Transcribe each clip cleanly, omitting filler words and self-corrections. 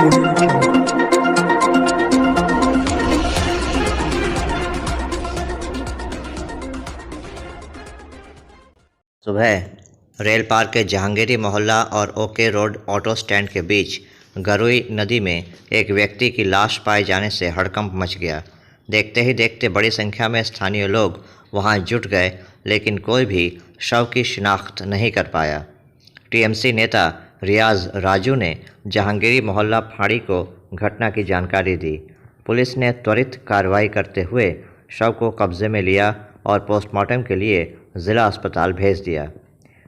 सुबह rail park के जहांगीरी मोहल्ला और ओके रोड ऑटो स्टैंड के बीच गरुई नदी में एक व्यक्ति की लाश पाए जाने से हड़कंप मच गया। देखते ही देखते बड़ी संख्या में स्थानीय लोग वहां जुट गए, लेकिन कोई भी शव की शिनाख्त नहीं कर पाया। टीएमसी नेता रियाज राजू ने जहांगीरी मोहल्ला फाड़ी को घटना की जानकारी दी। पुलिस ने त्वरित कार्रवाई करते हुए शव को कब्जे में लिया और पोस्टमार्टम के लिए ज़िला अस्पताल भेज दिया।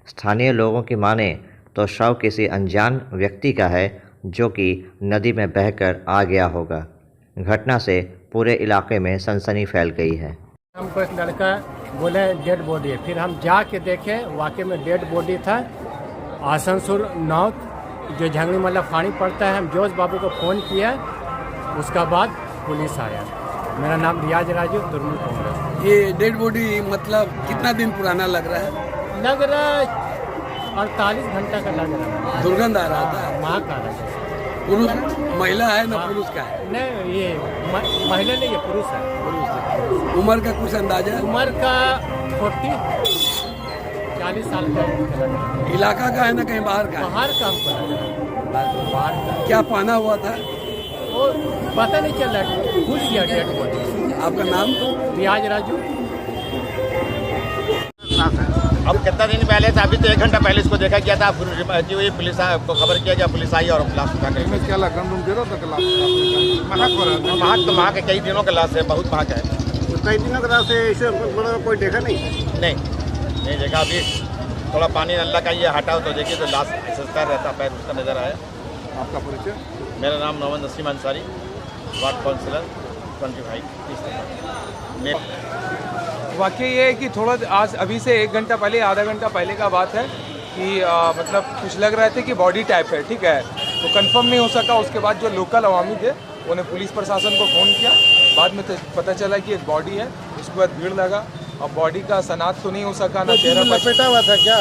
स्थानीय लोगों की माने तो शव किसी अनजान व्यक्ति का है जो कि नदी में बहकर आ गया होगा। घटना से पूरे इलाके में सनसनी फैल गई है। हमको एक लड़का बोले डेड बॉडी है, फिर हम जाके देखे वाकई में डेड बॉडी था। आसनसोल नॉर्थ जो झंगड़ी मल्ला फाड़ी पड़ता है, हम जोश बाबू को फ़ोन किया, उसका बाद पुलिस आया। मेरा नाम रियाज राजू, तृणमूल कांग्रेस। ये डेड बॉडी मतलब कितना दिन पुराना लग रहा है? लग रहा है 48 घंटा का लग रहा है। दुर्गंध आ रहा था? माँ का है। पुरुष महिला है ना पुरुष का है? नहीं, ये महिला नहीं, ये पुरुष है। पुरुष है। उम्र का कुछ अंदाजा? उम्र का 40 साल का। इलाका का है ना कहीं बाहर का? बाहर का हमको लग रहा है, बाहर का। क्या पहना हुआ था? वो पता नहीं चल रहा, भूल गया डेड बॉडी। आपका नाम? रियाज राजू। अब कितना दिन पहले था, अभी तो 1 घंटा पहले इसको देखा गया था। पुलिस को खबर किया गया, पुलिस आई और लाश उठा कर क्या लगा दे रहा था? महक तो महक कई दिनों का लाश है, बहुत महक है। तो कई दिनों का लाश है, इसे कोई देखा नहीं देखा। अभी थोड़ा पानी नल्ला का ये हटाओ तो देखिए तो लाश सस्ता रहता, पैर उसका नजर आया। आपका परिचय? मेरा नाम मोहम्मद नसीम अंसारी, वार्ड काउंसिलर 25। वाकई ये है कि थोड़ा आज अभी से 1 घंटा पहले, आधा घंटा पहले का बात है कि मतलब कुछ लग रहे थे कि बॉडी टाइप है, ठीक है, तो कंफर्म नहीं हो सका। उसके बाद जो लोकल अवामी थे उन्हें पुलिस प्रशासन को फ़ोन किया, बाद में पता चला कि एक बॉडी है। उसके बाद भीड़ लगा और बॉडी का सनाख्त तो नहीं हो सका ना। चेहरा लपेटा हुआ था क्या?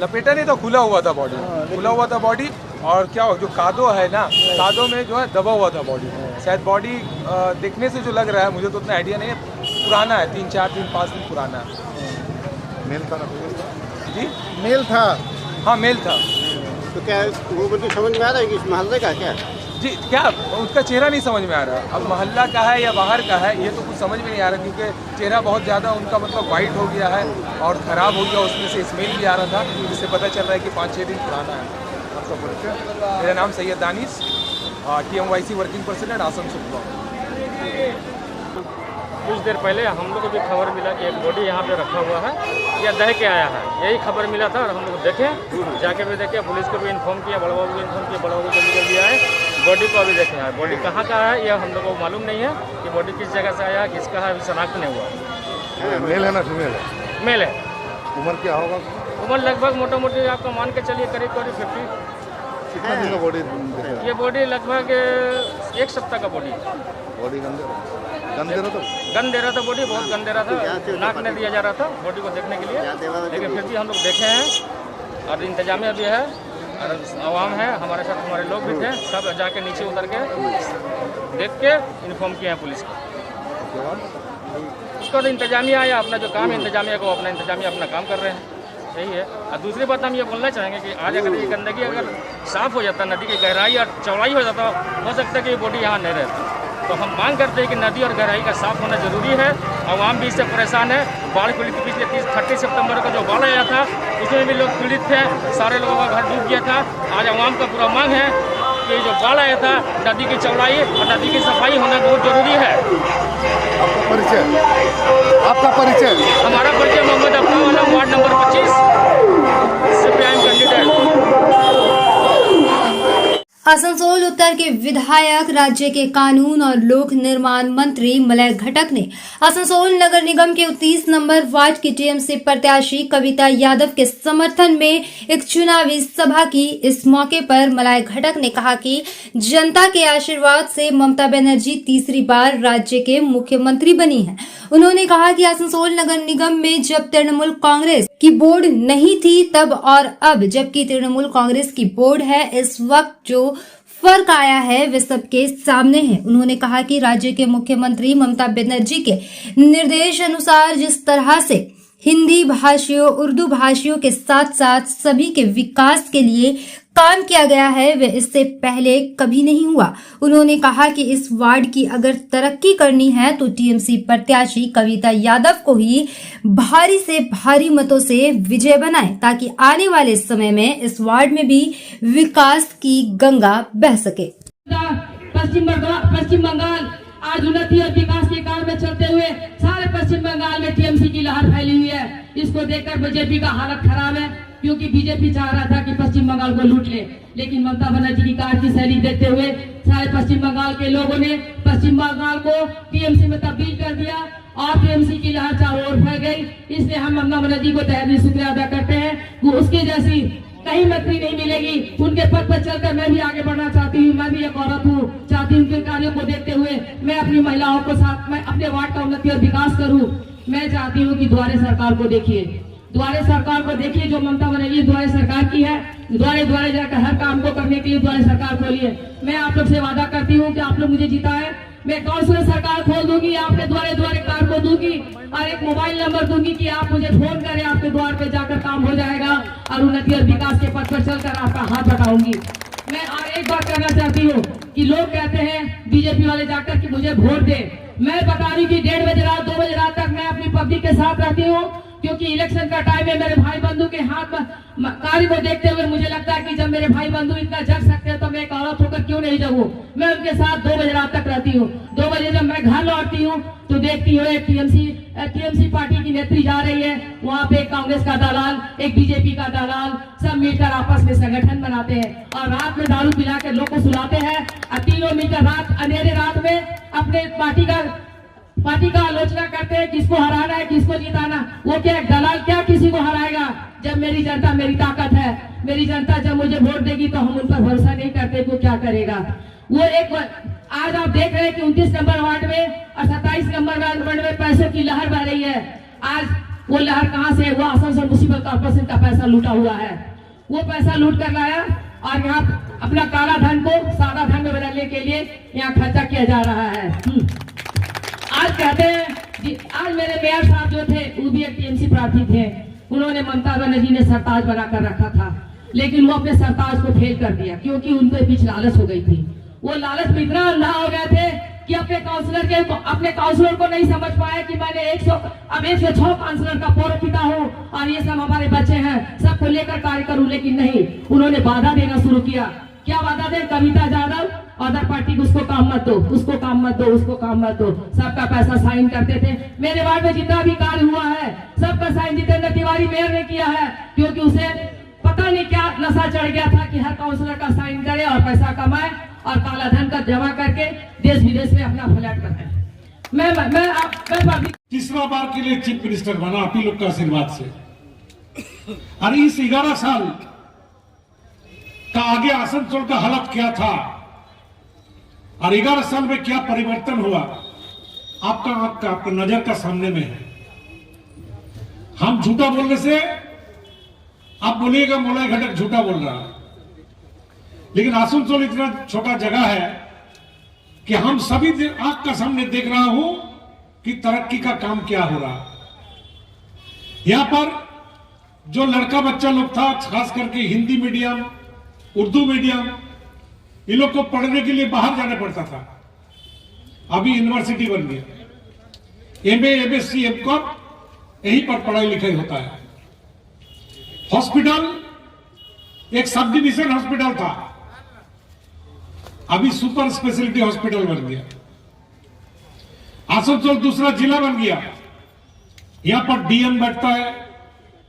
लपेटा नहीं था, खुला हुआ था बॉडी, खुला हुआ था बॉडी। और क्या जो कादो है ना, कादो में जो है दबा हुआ था बॉडी। शायद बॉडी देखने से जो लग रहा है, मुझे तो उतना आइडिया नहीं है, पुराना है, 3-4 दिन 5 दिन पुराना है। मेल था ना? जी मेल था? हाँ मेल था। तो क्या वो मुझे समझ में आ रहा है कि इस मोहल्ले का क्या? जी क्या उसका चेहरा नहीं समझ में आ रहा। अब मोहल्ला का है या बाहर का है ये तो कुछ समझ में नहीं आ रहा, क्योंकि चेहरा बहुत ज़्यादा उनका मतलब वाइट हो गया है और ख़राब हो गया, उसमें से स्मेल भी आ रहा था, जिससे पता चल रहा है कि 5-6 दिन पुराना है। आपका परिचय? मेरा नाम Syed Danish, TMYC working president Asansol block. कुछ देर पहले हम लोग को भी खबर मिला कि एक बॉडी यहाँ पे रखा हुआ है, या दह के आया है, यही खबर मिला था। और हम लोग देखे, जाके भी देखे, पुलिस को भी इन्फॉर्म किया, बड़ा बाबू को इन्फॉर्म किया, बड़ा बाबू जल्दी जल्दी आए, बॉडी को अभी देखे हैं। बॉडी कहाँ का है यह हम लोग को मालूम नहीं है कि बॉडी किस जगह से आया, किसका है, अभी शनाख्त नहीं हुआ। मेल है ना फीमेल है? मेल है। उम्र क्या होगा? उम्र लगभग मोटा मोटी आपका मान के चलिए करीब 50। कितना दिन का बॉडी? ये बॉडी लगभग 1 सप्ताह का बॉडी। बॉडी गंदे रहा था? गन दे रहा था, बॉडी बहुत गन दे रहा था, नाक नहीं दिया जा रहा था बॉडी को देखने के लिए, लेकिन फिर भी हम लोग देखे हैं और इंतजामिया भी है और आवाम है, हमारे साथ हमारे लोग भी थे, सब जाके नीचे उतर के देख के इन्फॉर्म किए हैं पुलिस को। उसका तो इंतजामिया आया, अपना जो काम है इंतजामिया को, अपना इंतजामिया अपना काम कर रहे हैं, यही है। और दूसरी बात हम ये बोलना चाहेंगे कि आज अगर ये गंदगी अगर साफ़ हो जाता, नदी की गहराई और चौड़ाई हो जाता, हो सकता है कि ये बॉडी यहाँ नहीं रहती। तो हम मांग करते हैं कि नदी और गहराई का साफ होना जरूरी है। आवाम भी इससे परेशान है। बाढ़ पीड़ित पिछले 30 सितंबर को जो बाढ़ आया था उसमें भी लोग पीड़ित थे, सारे लोगों का घर डूब गया था। आज आवाम का पूरा मांग है कि जो बाढ़ आया था, नदी की चौड़ाई और नदी की सफाई होना बहुत जरूरी है। आपका परिचय? आपका परिचय? हमारा परिचय Mohammad Abdullah, ward number 25, CPIM candidate. Asansol Uttar के विधायक, राज्य के कानून और लोक निर्माण मंत्री मलय घटक ने आसनसोल नगर निगम के 29 नंबर वार्ड की टीएमसी प्रत्याशी कविता यादव के समर्थन में एक चुनावी सभा की। इस मौके पर मलय घटक ने कहा कि जनता के आशीर्वाद से ममता बनर्जी तीसरी बार राज्य के मुख्यमंत्री बनी है। उन्होंने कहा कि आसनसोल नगर निगम में जब तृणमूल कांग्रेस की बोर्ड नहीं थी तब और अब जबकि तृणमूल कांग्रेस की बोर्ड है, इस वक्त जो फर्क आया है वे सबके सामने है। उन्होंने कहा कि राज्य के मुख्यमंत्री ममता बनर्जी के निर्देश अनुसार जिस तरह से हिंदी भाषियों, उर्दू भाषियों के साथ साथ सभी के विकास के लिए काम किया गया है वे इससे पहले कभी नहीं हुआ। उन्होंने कहा कि इस वार्ड की अगर तरक्की करनी है तो टीएमसी प्रत्याशी कविता यादव को ही भारी से भारी मतों से विजय बनाएं ताकि आने वाले समय में इस वार्ड में भी विकास की गंगा बह सके। पश्चिम बंगाल आज उन्नति और विकास के काम में चलते हुए सारे पश्चिम बंगाल में टीएमसी की लहर फैली हुई है। इसको देखकर बीजेपी का हालत खराब है, क्योंकि बीजेपी चाह रहा था कि पश्चिम बंगाल को लूट ले, लेकिन ममता बनर्जी की कार की शैली देखते हुए सारे पश्चिम बंगाल के लोगों ने पश्चिम बंगाल को टीएमसी में तब्दील कर दिया और टीएमसी की लहर चारों ओर फैल गई। इसलिए हम ममता बनर्जी को तहे दिल शुक्रिया अदा करते हैं। वो उसकी जैसी कहीं मंत्री नहीं मिलेगी। उनके पद पर चलकर मैं भी आगे बढ़ना चाहती हूँ। मैं भी एक औरत हूँ, चाहती हूँ उनके कार्यों को देखते हुए मैं अपनी महिलाओं को साथ में अपने वार्ड का उन्नति और विकास करूँ। मैं चाहती हूँ कि द्वारे सरकार को देखिए, द्वारे सरकार को देखिए जो ममता बनर्जी द्वारे सरकार की है। द्वारे जाकर हर काम को करने के लिए द्वारे सरकार खोलिए। मैं आप लोग से वादा करती हूँ कि आप लोग मुझे जीता है, मैं काउंसिलर सरकार खोल दूंगी, आपके द्वारे कार को दूंगी और एक मोबाइल नंबर दूंगी कि आप मुझे फोन करें, आपके द्वार पे जाकर काम हो जाएगा और उन्नति और विकास के पथ पर चलकर आपका हाथ बढ़ाऊंगी। मैं और एक बात करना चाहती हूँ कि लोग कहते हैं बीजेपी वाले जाकर कि मुझे वोट दे। मैं बता रही कि 1:30 बजे रात 2 बजे रात तक मैं अपनी पब्लिक के साथ रहती हूँ, क्योंकि इलेक्शन का टाइम है। मेरे भाई बंधु के हाथ में कार्य को देखते हुए मुझे लगता है कि जब मेरे भाई बंधु इतना जग सकते हैं तो मैं एक औरत होकर क्यों नहीं जगूं। मैं उनके साथ 2 बजे रात तक रहती हूँ। 2 बजे जब मैं घर लौटती हूँ तो देखती हूँ एक टीएमसी पार्टी की नेत्री जा रही है, वहाँ पे एक कांग्रेस का दलाल, एक बीजेपी का दलाल, सब मिलकर आपस में संगठन बनाते हैं और रात में दारू पिला के लोग को सुलाते हैं और तीनों मिलकर रात अंधेरे रात में अपने पार्टी का आलोचना करते हैं, किसको हराना है, किसको जिताना। वो क्या दलाल क्या किसी को हराएगा। जब मेरी जनता मेरी ताकत है, मेरी जनता जब मुझे वोट देगी तो हम उन पर भरोसा नहीं करते को क्या करेगा। वो एक आज आप देख रहे हैं कि 29 नंबर वार्ड में और 27 नंबर वार्ड में पैसों की लहर बह रही है। आज वो लहर कहाँ से? वो आसनसोल म्युनिसिपल कॉर्पोरेशन का पैसा लूटा हुआ है। वो पैसा लूट कर लाया और यहाँ अपना काला धन को सादा धन में बदलने के लिए यहाँ खर्चा किया जा रहा है। आज कहते हैं आज मेरे मेयर साहब जो थे वो भी एक टीएमसी प्रार्थी थे। उन्होंने ममता बनर्जी ने सरताज बनाकर रखा था, लेकिन वो अपने सरताज को फेल कर दिया क्योंकि उनके बीच लालच हो गई थी। वो लालच में इतना अंधा हो गए थे कि अपने काउंसलर को नहीं समझ पाए कि मैंने 106 काउंसलर का पौर पिता हूँ और ये सब हमारे बच्चे हैं, सबको लेकर कार्य करूँ। लेकिन नहीं, उन्होंने बाधा देना शुरू किया। क्या वादा दे? कविता यादव अदर पार्टी को उसको काम मत दो, उसको काम मत दो, उसको काम मत दो। सबका पैसा साइन करते थे। मेरे वार्ड में जितना भी कार्य हुआ है सबका साइन जितेंद्र तिवारी मेयर ने किया है, क्योंकि उसे पता नहीं क्या नशा चढ़ गया था कि हर काउंसलर का साइन करे और पैसा कमाए और काला धन का जमा करके देश विदेश में अपना फ्लैट बनाए। मैं तीसरा बार के लिए चीफ मिनिस्टर बना आप ही लोग का आशीर्वाद से। अरे इस 11 साल का आगे आसनसोल का हालत क्या था और 11 साल में क्या परिवर्तन हुआ आपका नजर का सामने में है। हम झूठा बोलने से आप बोलिएगा मोलाई घटक झूठा बोल रहा, लेकिन आसनसोल इतना छोटा जगह है कि हम सभी आंख का सामने देख रहा हूं कि तरक्की का काम क्या हो रहा। यहां पर जो लड़का बच्चा लोग था, खास करके हिंदी मीडियम, उर्दू मीडियम, इन लोग को पढ़ने के लिए बाहर जाना पड़ता था। अभी यूनिवर्सिटी बन गया, एमए, एमएससी, एमकॉम यहीं पर पढ़ाई लिखाई होता है। हॉस्पिटल एक सब डिविजन हॉस्पिटल था, अभी सुपर स्पेशलिटी हॉस्पिटल बन गया। आसनसोल दूसरा जिला बन गया। यहां पर डीएम बैठता है,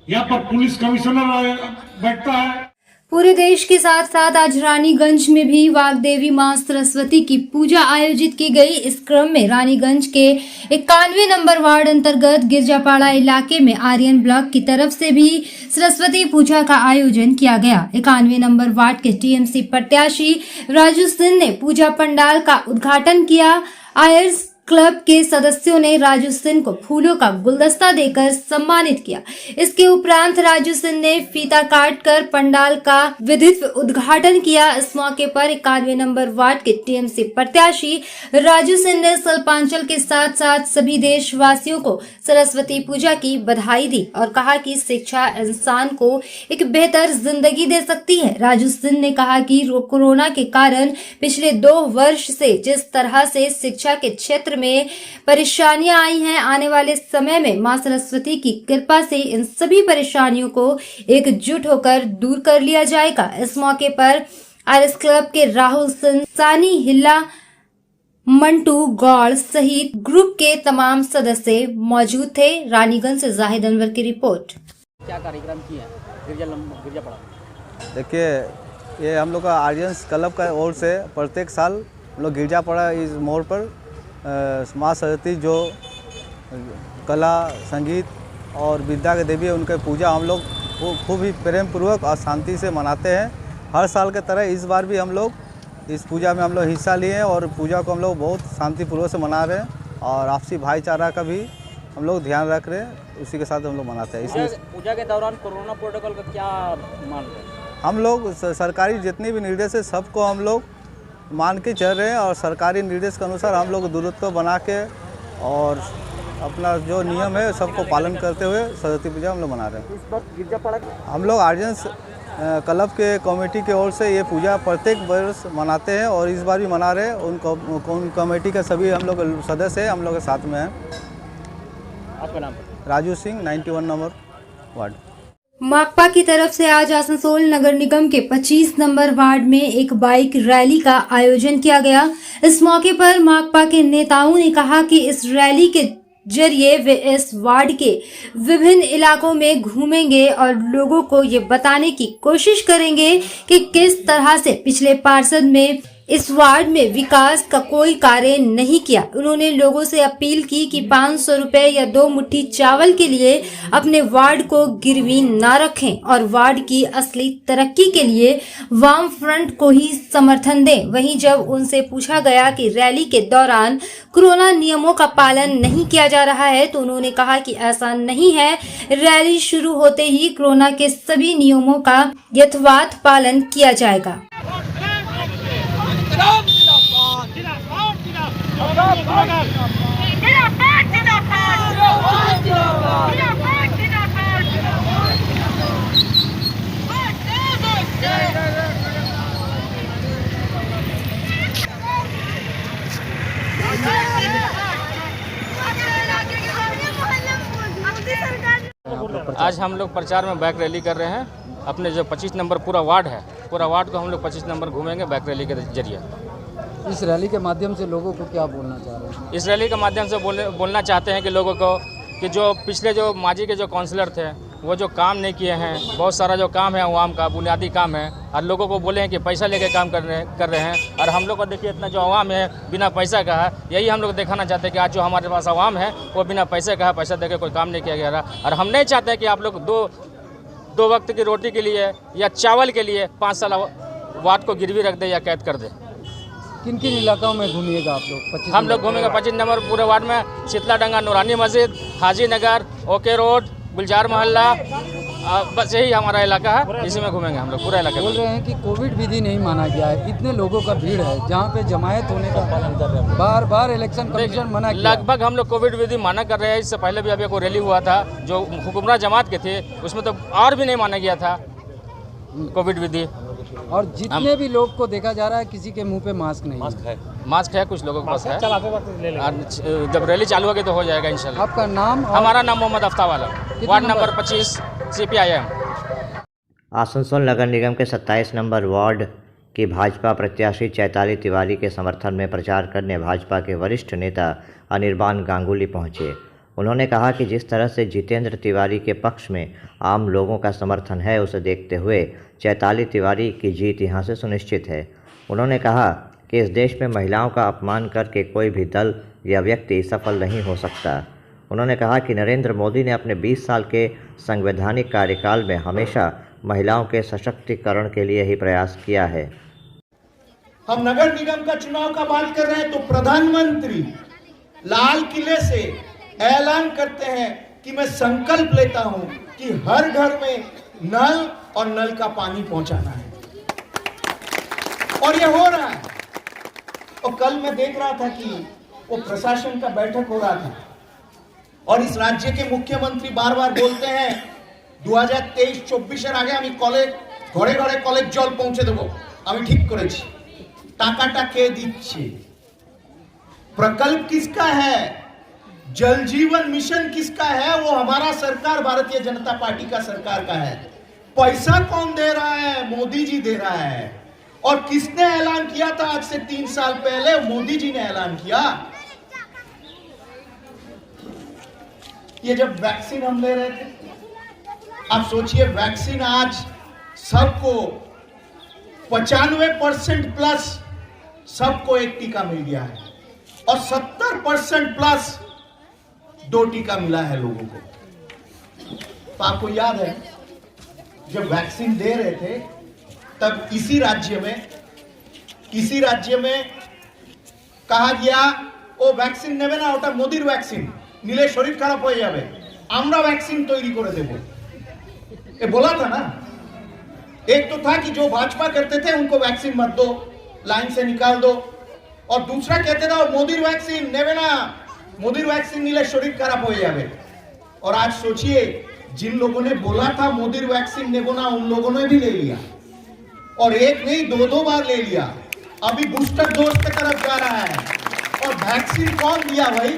यहां पर पुलिस कमिश्नर बैठता है। पूरे देश के साथ साथ आज रानीगंज में भी वाग्देवी मां सरस्वती की पूजा आयोजित की गई। इस क्रम में रानीगंज के 91 नंबर वार्ड अंतर्गत गिरजापाड़ा इलाके में आर्यन ब्लॉक की तरफ से भी सरस्वती पूजा का आयोजन किया गया। 91 नंबर वार्ड के टीएमसी प्रत्याशी राजू सिंह ने पूजा पंडाल का उद्घाटन किया। आयर्स क्लब के सदस्यों ने राजू सिंह को फूलों का गुलदस्ता देकर सम्मानित किया। इसके उपरांत राजू सिंह ने फीता काटकर पंडाल का विधिवत उद्घाटन किया। इस मौके पर 91 नंबर वार्ड के टीएमसी प्रत्याशी राजू सिंह ने सल्पांचल के साथ साथ सभी देशवासियों को सरस्वती पूजा की बधाई दी और कहा कि शिक्षा इंसान को एक बेहतर जिंदगी दे सकती है। राजू सिंह ने कहा कि कोरोना के कारण पिछले 2 वर्ष से जिस तरह से शिक्षा के क्षेत्र में परेशानियां आई हैं, आने वाले समय में मां सरस्वती की कृपा से इन सभी परेशानियों को एकजुट होकर दूर कर लिया जाएगा। इस मौके पर आरएस क्लब के राहुल सिंह, सानी हिल्ला, मंटू गौड़ सहित ग्रुप के तमाम सदस्य मौजूद थे। रानीगंज से जाहिद अनवर की रिपोर्ट। क्या कार्यक्रम किया गिरजा पड़ा? देखिए, ये हम लोग का आर्यंस क्लब का ओर से प्रत्येक साल हम लोग गिरजा पड़ा इस मोड़ पर माँ सरस्वती जो कला, संगीत और विद्या के देवी है, उनके पूजा हम लोग खूब ही प्रेम पूर्वक और शांति से मनाते हैं। हर साल के तरह इस बार भी हम लोग इस पूजा में हम लोग हिस्सा लिए हैं और पूजा को हम लोग बहुत शांतिपूर्वक से मना रहे हैं और आपसी भाईचारा का भी हम लोग ध्यान रख रहे हैं। उसी के साथ हम लोग मनाते हैं। इसलिए पूजा के दौरान कोरोना प्रोटोकॉल का क्या मान रहे हैं? हम लोग सरकारी जितनी भी निर्देश है सबको हम लोग मान के चल रहे हैं और सरकारी निर्देश के अनुसार हम लोग दूरत्व बना के और अपना जो नियम है सबको पालन करते हुए सरस्वती पूजा हम लोग मना रहे हैं। इस वक्त गिरजा पड़ा हम लोग आर्यंस क्लब के कमेटी की ओर से ये पूजा प्रत्येक वर्ष मनाते हैं और इस बार भी मना रहे हैं। उन कमेटी के सभी हम लोग सदस्य हैं, हम लोग के साथ में हैं। आपका नाम? Raju Singh, 91 number ward. माकपा की तरफ से आज आसनसोल नगर निगम के 25 नंबर वार्ड में एक बाइक रैली का आयोजन किया गया। इस मौके पर माकपा के नेताओं ने कहा कि इस रैली के जरिए वे इस वार्ड के विभिन्न इलाकों में घूमेंगे और लोगों को ये बताने की कोशिश करेंगे कि किस तरह से पिछले पार्षद में इस वार्ड में विकास का कोई कार्य नहीं किया। उन्होंने लोगों से अपील की कि 500 रुपए या 2 मुट्ठी चावल के लिए अपने वार्ड को गिरवी न रखें और वार्ड की असली तरक्की के लिए वाम फ्रंट को ही समर्थन दें। वहीं जब उनसे पूछा गया कि रैली के दौरान कोरोना नियमों का पालन नहीं किया जा रहा है तो उन्होंने कहा कि ऐसा नहीं है। रैली शुरू होते ही कोरोना के सभी नियमों का यथावत पालन किया जाएगा। आज हम लोग प्रचार में बाइक रैली कर रहे हैं। अपने जो 25 नंबर पूरा वार्ड है, पूरा वार्ड को हम लोग 25 नंबर घूमेंगे बाइक रैली के जरिए। इस रैली के माध्यम से लोगों को क्या बोलना चाह रहे हैं? इस रैली के माध्यम से बोलना चाहते हैं कि लोगों को कि जो पिछले जो माजी के जो काउंसलर थे वो जो काम नहीं किए हैं, बहुत सारा जो काम है अवाम का बुनियादी काम है और लोगों को बोले हैं कि पैसा लेके काम कर रहे हैं। और हम लोग को देखिए इतना जो अवाम है बिना पैसा का है, यही हम लोग दिखाना चाहते हैं कि आज जो हमारे पास अवाम है वो बिना पैसे का है, पैसा देके कोई काम नहीं किया गया रहा। और हम नहीं चाहते कि आप लोग दो वक्त की रोटी के लिए या चावल के लिए 5 साल वार्ड को गिरवी रख दे या कैद कर दे। किन किन इलाकों में घूमिएगा आप लोग? हम लोग घूमेंगे 25 नंबर पूरे वार्ड में, शीतलाडंगा, नूरानी मस्जिद, हाजी नगर, ओके रोड, गुलजार मोहल्ला, बस यही हमारा इलाका है, इसी में घूमेंगे हम लोग पूरा इलाका। बोल रहे हैं कि कोविड विधि नहीं माना गया है, इतने लोगों का भीड़ है जहाँ पे जमायत होने का बार इलेक्शन कमीशन मना किया। लगभग हम लोग कोविड विधि माना कर रहे हैं। इससे पहले भी अभी कोई रैली हुआ था जो हुकुमरान जमात के थे, उसमें तो और भी नहीं माना गया था कोविड विधि। और जितने भी लोग को देखा जा रहा है किसी के मुंह पे मास्क नहीं है। मास्क है, कुछ लोगों के पास है। जब रैली चालू होगी तो हो जाएगा इंशाल्लाह। आपका नाम? हमारा नाम Mohammad Aftawala, ward number 25, CPIM। Asansol नगर निगम के 27 नंबर वार्ड की भाजपा प्रत्याशी चैताली तिवारी के समर्थन में प्रचार करने भाजपा के वरिष्ठ नेता अनिर्बान गांगुली पहुंचे। उन्होंने कहा कि जिस तरह से जितेंद्र तिवारी के पक्ष में आम लोगों का समर्थन है, उसे देखते हुए चैताली तिवारी की जीत यहां से सुनिश्चित है। उन्होंने कहा कि इस देश में महिलाओं का अपमान करके कोई भी दल या व्यक्ति सफल नहीं हो सकता। उन्होंने कहा कि नरेंद्र मोदी ने अपने 20 साल के संवैधानिक कार्यकाल में हमेशा महिलाओं के सशक्तिकरण के लिए ही प्रयास किया है। हम नगर निगम का चुनाव का बात कर रहे हैं तो प्रधानमंत्री लाल किले से ऐलान करते हैं कि मैं संकल्प लेता हूं कि हर घर में नल और नल का पानी पहुंचाना है, और ये हो रहा है। और कल मैं देख रहा था कि वो प्रशासन का बैठक हो रहा था, और इस राज्य के मुख्यमंत्री बार बार बोलते हैं 2023-24 আগে আমি কলেজ ঘরে ঘরে কলেজ জল পৌঁছে দেবো, আমি ঠিক করেছি, টাকাটা কে দিচ্ছে, प्रकल्प किसका है, जल जीवन मिशन किसका है, वो हमारा सरकार भारतीय जनता पार्टी का सरकार का है। पैसा कौन दे रहा है, मोदी जी दे रहा है। और किसने ऐलान किया था आज से 3 साल पहले, मोदी जी ने ऐलान किया। ये जब वैक्सीन हम ले रहे थे, आप सोचिए वैक्सीन आज सबको 95% प्लस सबको एक टीका मिल गया है, और 70% प्लस 2 टीका मिला है लोगों को। तो आपको याद है जब वैक्सीन दे रहे थे तब इसी राज्य में कहा गया ओ वैक्सीन नेबे ना, ओटा मोदीर वैक्सीन निले शरीर खराब हो जाए, आमरा वैक्सीन तैयारी करे देबो, ये बोला था ना। एक तो था कि जो भाजपा करते थे उनको वैक्सीन मत दो, लाइन से निकाल दो, और दूसरा कहते था मोदीर वैक्सीन नेबे ना, मोदीर वैक्सीन निले शरीर खराब हो जाए। और आज सोचिए जिन लोगों ने बोला था मोदीर वैक्सीन नेबो ना, उन लोगों ने भी ले लिया, और एक नहीं 2 बार ले लिया। अभी बूस्टर डोज की तरफ जा रहा है। और वैक्सीन कौन दिया भाई,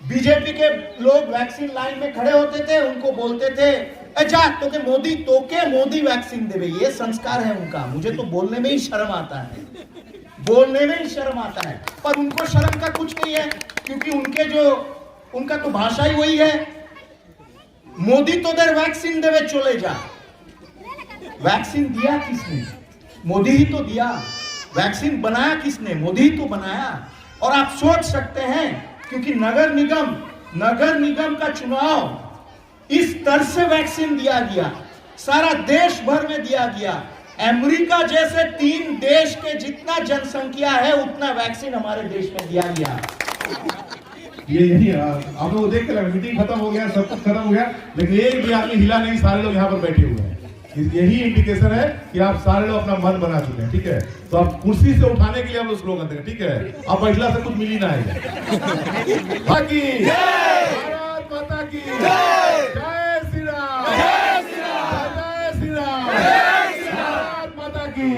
बीजेपी के लोग वैक्सीन लाइन में खड़े होते थे, उनको बोलते थे जा तोके मोदी वैक्सीन देवे, ये संस्कार है उनका। मुझे तो बोलने में ही शर्म आता है, पर उनको शर्म का कुछ नहीं है, क्योंकि उनका तो भाषा ही वही है, मोदी तो देर वैक्सीन देवे चले जा। वैक्सीन दिया किसने, मोदी ही तो दिया। वैक्सीन बनाया किसने, मोदी ही तो बनाया। और आप सोच सकते हैं, क्योंकि नगर निगम का चुनाव इस तरह से वैक्सीन दिया गया, सारा देश भर में दिया गया। अमेरिका जैसे 3 देश के जितना जनसंख्या है उतना वैक्सीन हमारे देश में दिया गया। यही आप लोग देख के मीटिंग खत्म हो गया, सब कुछ खत्म हो गया, लेकिन एक भी आदमी हिला नहीं, सारे लोग यहाँ पर बैठे हुए हैं। यही इंडिकेशन है कि आप सारे लोग अपना मन बना चुके हैं, ठीक है। तो आप कुर्सी से उठाने के लिए हम लोग स्लोगन देंगे, ठीक है। आप बैठला से कुछ मिल ही ना है। बाकी भारत माता की जय श्री राम, जय श्री राम, भारत माता की।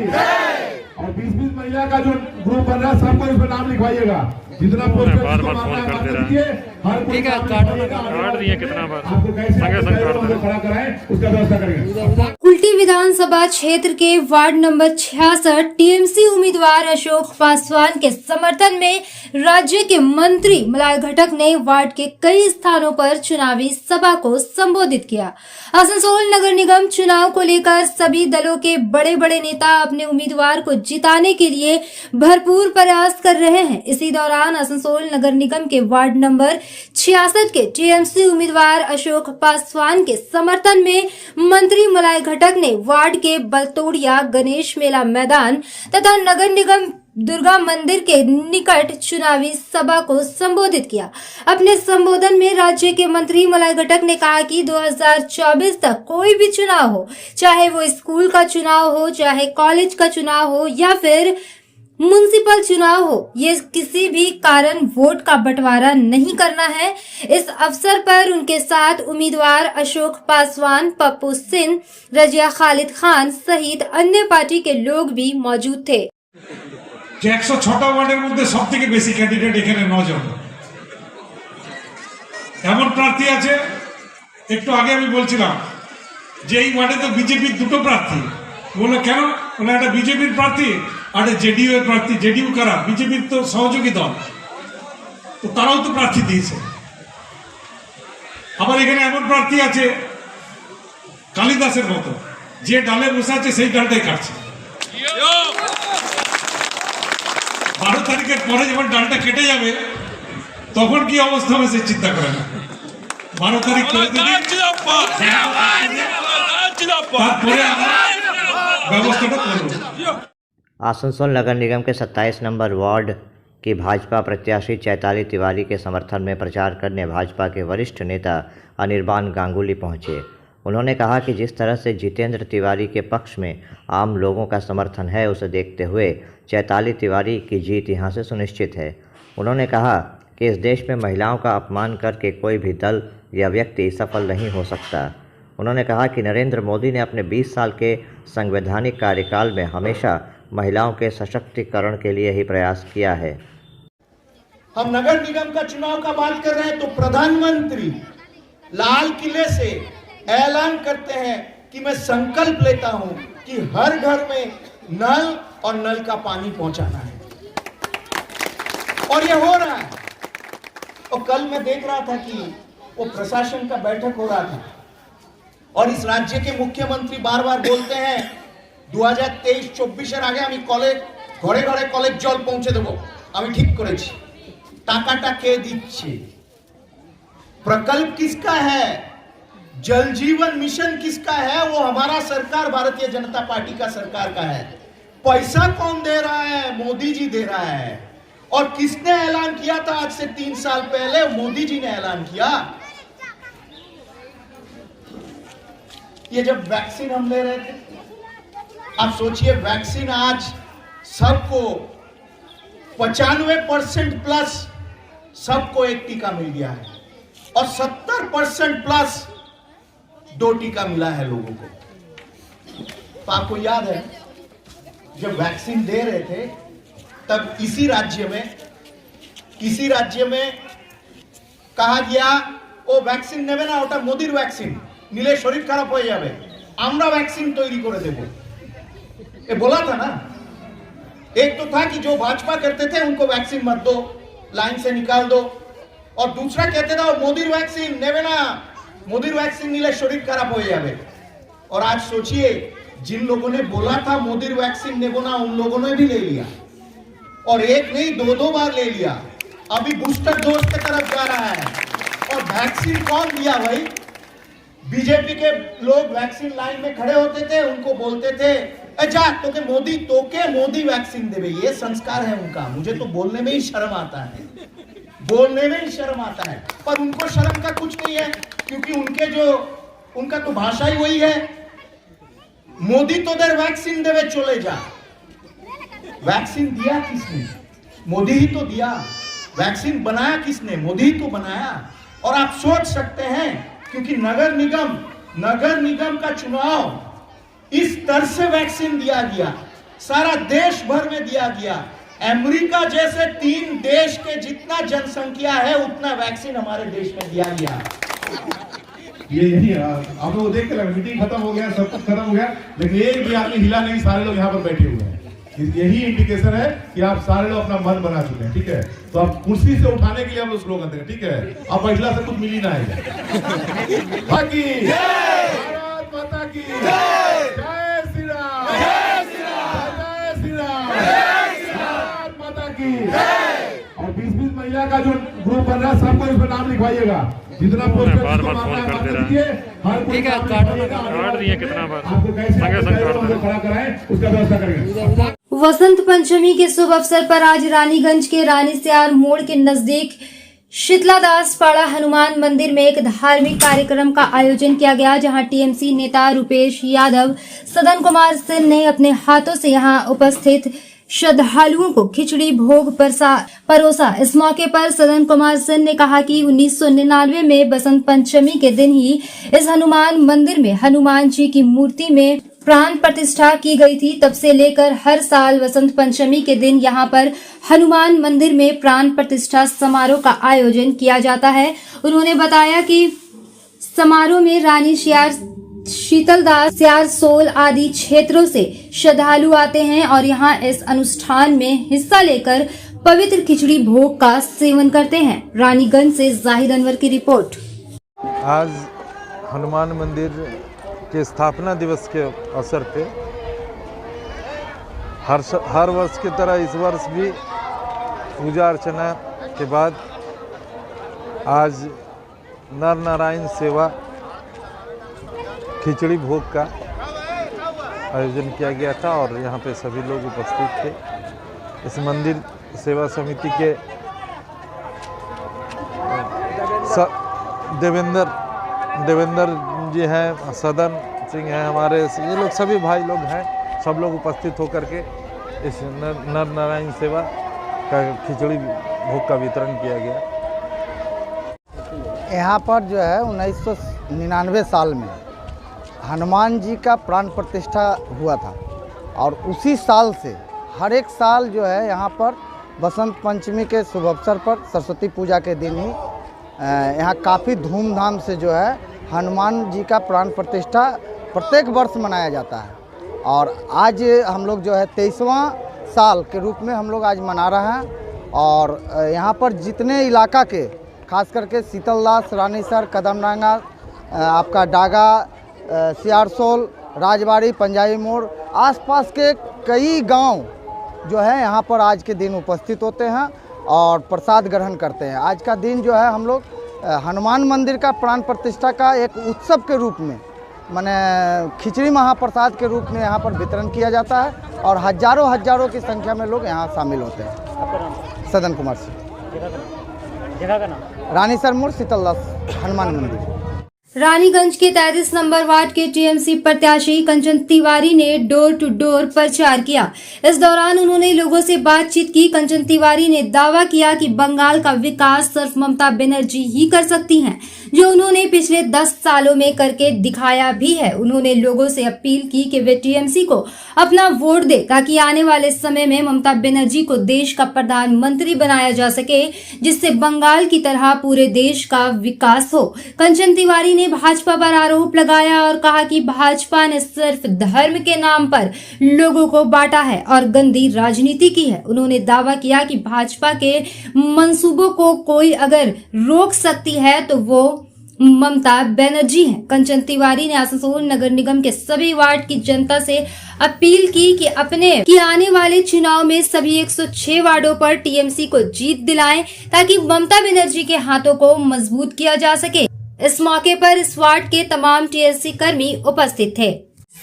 और 20-20 महिला का जो ग्रुप बन रहा है, सबको इसमें नाम लिखवाइएगा, जितना बार फोन करते रहे, ठीक है, काट दिए कितना बार, संगे खड़ा कराएं, उसका व्यवस्था करेंगे। कुल्टी विधानसभा क्षेत्र के वार्ड नंबर 66 टीएमसी उम्मीदवार अशोक पासवान के समर्थन में राज्य के मंत्री मलाय घटक ने वार्ड के कई स्थानों पर चुनावी सभा को संबोधित किया। आसनसोल नगर निगम चुनाव को लेकर सभी दलों के बड़े बड़े नेता अपने उम्मीदवार को जिताने के लिए भरपूर प्रयास कर रहे हैं। इसी दौरान आसनसोल नगर निगम के वार्ड नंबर 66 के टीएमसी उम्मीदवार अशोक पासवान के समर्थन में मंत्री मलाय घटक ने वार्ड के बलतोड़िया गणेश मेला मैदान तथा नगर निगम दुर्गा मंदिर के निकट चुनावी सभा को संबोधित किया। अपने संबोधन में राज्य के मंत्री मलाय घटक ने कहा कि 2024 तक कोई भी चुनाव हो, चाहे वो स्कूल का चुनाव हो, चाहे कॉलेज का चुनाव हो या फिर म्युनिसिपल चुनाव हो, ये किसी भी कारण वोट का बंटवारा नहीं करना है। इस अवसर पर उनके साथ उम्मीदवार अशोक पासवान, पप्पू सिंह, रजिया खालिद खान सहित अन्य पार्टी के लोग भी मौजूद थे। 106টা ওয়ার্ডের মধ্যে সবথেকে বেশি ক্যান্ডিডেট এখানে 9 জন। এমন প্রার্থী আছে, একটু আগে আমি বলছিলাম যে এই ওয়ার্ডে তো বিজেপির 2টো প্রার্থী। বলে কেন? বলে একটা বিজেপির প্রার্থী আর জেডিইউ এর প্রার্থী। জেডিইউ কারা? বিজেপির তো সহযোগী দল, তো তারাও তো প্রার্থী দিয়েছে। আবার এখানে এমন প্রার্থী আছে কালিদাসের মতো, যে ডালে বসে আছে সেই ডালটাই কাটছে। 12 তারিখের পরে যখন ডালটা কেটে যাবে তখন কি অবস্থা হবে সে চিন্তা করে না। 12 তারিখ করে দিলে তারপরে আমরা ব্যবস্থাটা করব। आसनसोल नगर निगम के 27 नंबर वार्ड कि भाजपा प्रत्याशी चैताली तिवारी के समर्थन में प्रचार करने भाजपा के वरिष्ठ नेता अनिर्बान गांगुली पहुंचे। उन्होंने कहा कि जिस तरह से जितेंद्र तिवारी के पक्ष में आम लोगों का समर्थन है, उसे देखते हुए चैताली तिवारी की जीत यहां से सुनिश्चित है। उन्होंने कहा कि इस देश में महिलाओं का अपमान करके कोई भी दल या व्यक्ति सफल नहीं हो सकता। उन्होंने कहा कि नरेंद्र मोदी ने अपने 20 साल के संवैधानिक कार्यकाल में हमेशा महिलाओं के सशक्तिकरण के लिए ही प्रयास किया है। हम नगर निगम का चुनाव का बात कर रहे हैं तो प्रधानमंत्री लाल किले से ऐलान करते हैं कि मैं संकल्प लेता हूं कि हर घर में नल और नल का पानी पहुंचाना है, और यह हो रहा है। और कल मैं देख रहा था कि वो प्रशासन का बैठक हो रहा था और इस राज्य के मुख्यमंत्री बार बार बोलते हैं 2023-24 আগে আমি কলেজ ঘরে ঘরে কলেজ জল পৌঁছে দেব, আমি ঠিক করেছি, টাকাটা কে দিচ্ছে, प्रकल्प किसका है, जल जीवन मिशन किसका है, वो हमारा सरकार भारतीय जनता पार्टी का सरकार का है। पैसा कौन दे रहा है, मोदी जी दे रहा है। और किसने ऐलान किया था आज से 3 साल पहले, मोदी जी ने ऐलान किया। ये जब वैक्सीन हम ले रहे थे, आप सोचिए वैक्सीन आज सबको 95% प्लस सबको एक टीका मिल गया है और 70% प्लस 2 टीका मिला है लोगों को। तो आपको याद है जब वैक्सीन दे रहे थे तब इसी राज्य में कहा गया ओ वैक्सीन नेबे ना, ओटा मोदीर वैक्सीन निले शरीर खराब हो जाए, आमरा वैक्सीन तैयारी करे देबो, ये बोला था ना। एक तो था कि जो भाजपा करते थे उनको वैक्सीन मत दो, लाइन से निकाल दो, और दूसरा कहते था मोदीर वैक्सीन नेबे ना, मोदीर वैक्सीन निले शरीर खराब हो जाए। और आज सोचिए जिन लोगों ने बोला था मोदीर वैक्सीन नेबो ना, उन लोगों ने भी ले लिया, और एक नहीं 2 बार ले लिया। अभी बूस्टर डोज की तरफ जा रहा है। और वैक्सीन कौन दिया भाई? बीजेपी के लोग वैक्सीन लाइन में खड़े होते थे, उनको बोलते थे जा तोके मोदी वैक्सीन देवे, ये संस्कार है उनका। मुझे तो बोलने में ही शर्म आता है, पर उनको शर्म का कुछ नहीं है, क्योंकि उनका तो भाषा ही वही है, मोदी तो देर वैक्सीन देवे चले जा। वैक्सीन दिया किसने? मोदी ही तो दिया। वैक्सीन बनाया किसने? मोदी ही तो बनाया। और आप सोच सकते हैं क्योंकि नगर निगम का चुनाव इस तरह से वैक्सीन दिया गया, सारा देश भर में दिया गया। अमेरिका जैसे 3 देश के जितना जनसंख्या है उतना वैक्सीन हमारे देश में दिया गया। यही आप लोग देख के लगा मीटिंग खत्म हो गया, सब कुछ खत्म हो गया, लेकिन एक भी आदमी हिला नहीं, सारे लोग यहाँ पर बैठे हुए हैं। यही इंडिकेशन है कि आप सारे लोग अपना मन बना चुके हैं, ठीक है। तो आप कुर्सी से उठाने के लिए हम लोग स्लोगन देंगे, ठीक है। आप बैठला से कुछ मिल ही ना है। बाकी भारत माता की जय, श्री राम, जय श्री राम, भारत माता की। और 20-20 महिला का जो ग्रुप बन रहा है सबको इसमें नाम लिखवाइएगा, जितना पोस्टर बार-बार फोन कर दे रहा है। हर कोई कार्ड दिए कितना बार, आपको कैसे खड़ा कराएं उसका व्यवस्था करेंगे। वसंत पंचमी के शुभ अवसर पर आज रानीगंज के रानी सियार मोड़ के नजदीक शीतलादास पाड़ा हनुमान मंदिर में एक धार्मिक कार्यक्रम का आयोजन किया गया, जहां टीएमसी नेता रुपेश यादव, सदन कुमार सिंह ने अपने हाथों से यहां उपस्थित श्रद्धालुओं को खिचड़ी भोग परोसा। इस मौके पर सदन कुमार सिंह ने कहा कि 1999 में बसंत पंचमी के दिन ही इस हनुमान मंदिर में हनुमान जी की मूर्ति में प्राण प्रतिष्ठा की गई थी। तब से लेकर हर साल वसंत पंचमी के दिन यहां पर हनुमान मंदिर में प्राण प्रतिष्ठा समारोह का आयोजन किया जाता है। उन्होंने बताया कि समारोह में रानी शीतलदास, सियार, सोल आदि क्षेत्रों से श्रद्धालु आते हैं और यहां इस अनुष्ठान में हिस्सा लेकर पवित्र खिचड़ी भोग का सेवन करते हैं। रानीगंज से जाहिद अनवर की रिपोर्ट। आज हनुमान मंदिर के स्थापना दिवस के अवसर पे हर वर्ष की तरह इस वर्ष भी पूजा अर्चना के बाद आज नर नारायण सेवा खिचड़ी भोग का आयोजन किया गया था और यहाँ पे सभी लोग उपस्थित थे। इस मंदिर सेवा समिति के देवेंद्र जी हैं, सदन सिंह हैं हमारे, ये लोग सभी भाई लोग हैं, सब लोग उपस्थित होकर के इस नर नारायण सेवा का खिचड़ी भोग का वितरण किया गया। यहाँ पर जो है 1999 साल में हनुमान जी का प्राण प्रतिष्ठा हुआ था और उसी साल से हर एक साल जो है यहाँ पर बसंत पंचमी के शुभ अवसर पर सरस्वती पूजा के दिन ही यहाँ काफ़ी धूमधाम से जो है हनुमान जी का प्राण प्रतिष्ठा प्रत्येक वर्ष मनाया जाता है। और आज हम लोग जो है 23वां साल के रूप में हम लोग आज मना रहे हैं। और यहाँ पर जितने इलाका के खास करके शीतलदास, रानीसर, कदमडांगा, आपका डागा, सियारसोल, राजबाड़ी, पंजाबी मोड़, आसपास के कई गांव जो है यहाँ पर आज के दिन उपस्थित होते हैं और प्रसाद ग्रहण करते हैं। आज का दिन जो है हम लोग हनुमान मंदिर का प्राण प्रतिष्ठा का एक उत्सव के रूप में माने खिचड़ी महाप्रसाद के रूप में यहाँ पर वितरण किया जाता है और हजारों की संख्या में लोग यहाँ शामिल होते हैं। सदन कुमार सिंह, जगह का नाम रानीसर मोड़, शीतलदास हनुमान मंदिर। रानीगंज के 33 नंबर वार्ड के टीएमसी प्रत्याशी कंचन तिवारी ने डोर टू डोर प्रचार किया। इस दौरान उन्होंने लोगों से बातचीत की। कंचन तिवारी ने दावा किया कि बंगाल का विकास सिर्फ ममता बनर्जी ही कर सकती हैं, जो उन्होंने पिछले 10 सालों में करके दिखाया भी है। उन्होंने लोगों से अपील की कि वे टीएमसी को अपना वोट दे ताकि आने वाले समय में ममता बनर्जी को देश का प्रधानमंत्री बनाया जा सके, जिससे बंगाल की तरह पूरे देश का विकास हो। कंचन तिवारी ने भाजपा पर आरोप लगाया और कहा कि भाजपा ने सिर्फ धर्म के नाम पर लोगों को बांटा है और गंदी राजनीति की है। उन्होंने दावा किया कि भाजपा के मंसूबों को कोई अगर रोक सकती है तो वो ममता बनर्जी है। कंचन तिवारी ने आसनसोल नगर निगम के सभी वार्ड की जनता से अपील की कि आने वाले चुनाव में सभी 106 वार्डों पर टीएमसी को जीत दिलाएं ताकि ममता बनर्जी के हाथों को मजबूत किया जा सके। इस मौके पर इस वार्ड के तमाम टीएमसी कर्मी उपस्थित थे।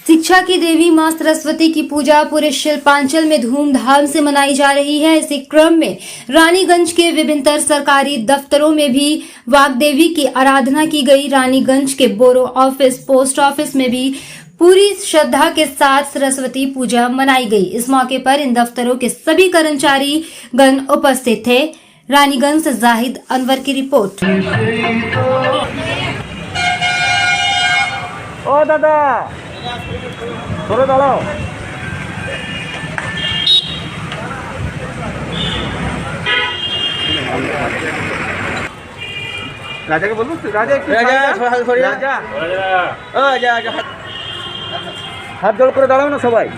शिक्षा की देवी मां सरस्वती की पूजा पूरे शिल्पांचल में धूमधाम से मनाई जा रही है। इसी क्रम में रानीगंज के विभिन्न सरकारी दफ्तरों में भी वाग्देवी की आराधना की गई। रानीगंज के बोरो ऑफिस, पोस्ट ऑफिस में भी पूरी श्रद्धा के साथ सरस्वती पूजा मनाई गई। इस मौके पर इन दफ्तरों के सभी कर्मचारी गण उपस्थित थे। रानीगंज से जाहिद अनवर की रिपोर्ट। ओ दादा थोड़ा दाड़ाओ। राजा के बोलूं? राजा हाथ जोड़ कर दाड़ाओ ना सबाई।